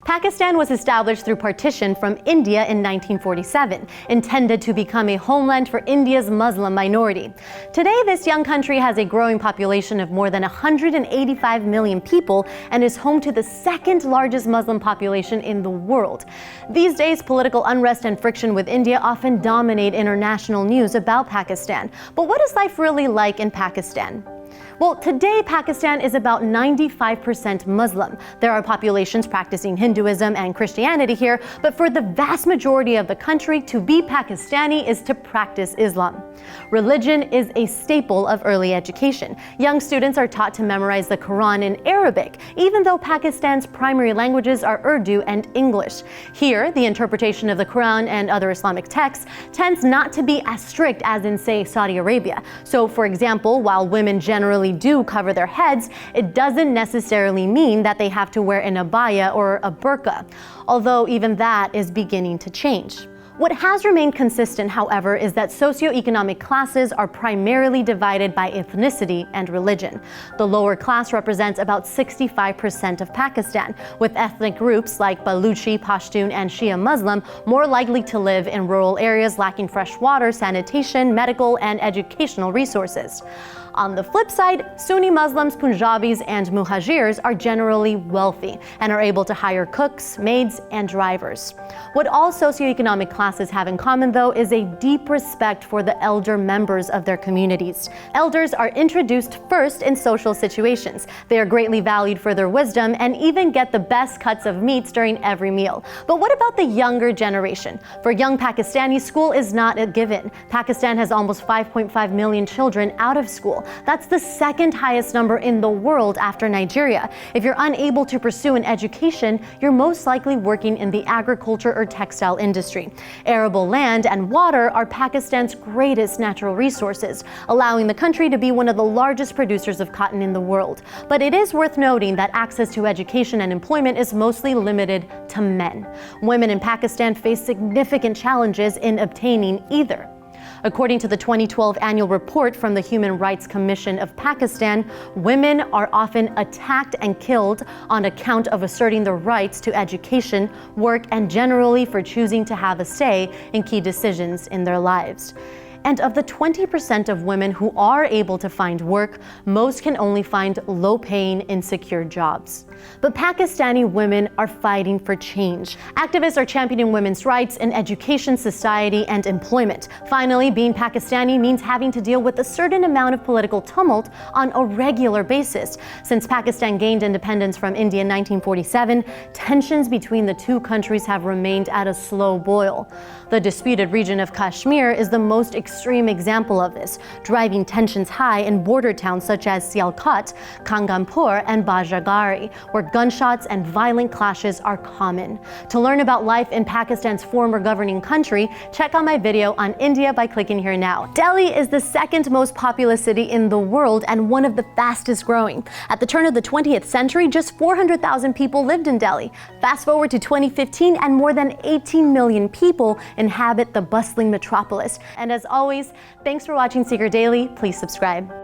Pakistan was established through partition from India in 1947, intended to become a homeland for India's Muslim minority. Today, this young country has a growing population of more than 185 million people and is home to the second largest Muslim population in the world. These days, political unrest and friction with India often dominate international news about Pakistan. But what is life really like in Pakistan? Well, today Pakistan is about 95% Muslim. There are populations practicing Hinduism and Christianity here, but for the vast majority of the country, to be Pakistani is to practice Islam. Religion is a staple of early education. Young students are taught to memorize the Quran in Arabic, even though Pakistan's primary languages are Urdu and English. Here, the interpretation of the Quran and other Islamic texts tends not to be as strict as in, say, Saudi Arabia. So, for example, while women generally do cover their heads, it doesn't necessarily mean that they have to wear an abaya or a burqa, although even that is beginning to change. What has remained consistent, however, is that socioeconomic classes are primarily divided by ethnicity and religion. The lower class represents about 65% of Pakistan, with ethnic groups like Baluchi, Pashtun, and Shia Muslim more likely to live in rural areas lacking fresh water, sanitation, medical, and educational resources. On the flip side, Sunni Muslims, Punjabis, and Muhajirs are generally wealthy and are able to hire cooks, maids, and drivers. What all socioeconomic classes have in common, though, is a deep respect for the elder members of their communities. Elders are introduced first in social situations. They are greatly valued for their wisdom and even get the best cuts of meats during every meal. But what about the younger generation? For young Pakistanis, school is not a given. Pakistan has almost 5.5 million children out of school. That's the second highest number in the world after Nigeria. If you're unable to pursue an education, you're most likely working in the agriculture or textile industry. Arable land and water are Pakistan's greatest natural resources, allowing the country to be one of the largest producers of cotton in the world. But it is worth noting that access to education and employment is mostly limited to men. Women in Pakistan face significant challenges in obtaining either. According to the 2012 annual report from the Human Rights Commission of Pakistan, women are often attacked and killed on account of asserting their rights to education, work, and generally for choosing to have a say in key decisions in their lives. And of the 20% of women who are able to find work, most can only find low-paying, insecure jobs. But Pakistani women are fighting for change. Activists are championing women's rights in education, society, and employment. Finally, being Pakistani means having to deal with a certain amount of political tumult on a regular basis. Since Pakistan gained independence from India in 1947, tensions between the two countries have remained at a slow boil. The disputed region of Kashmir is the most extreme example of this, driving tensions high in border towns such as Sialkot, Kanganpur, and Bajagari, where gunshots and violent clashes are common. To learn about life in Pakistan's former governing country, check out my video on India by clicking here now. Delhi is the second most populous city in the world and one of the fastest growing. At the turn of the 20th century, just 400,000 people lived in Delhi. Fast forward to 2015 and more than 18 million people inhabit the bustling metropolis. And as always, thanks for watching Seeker Daily. Please subscribe.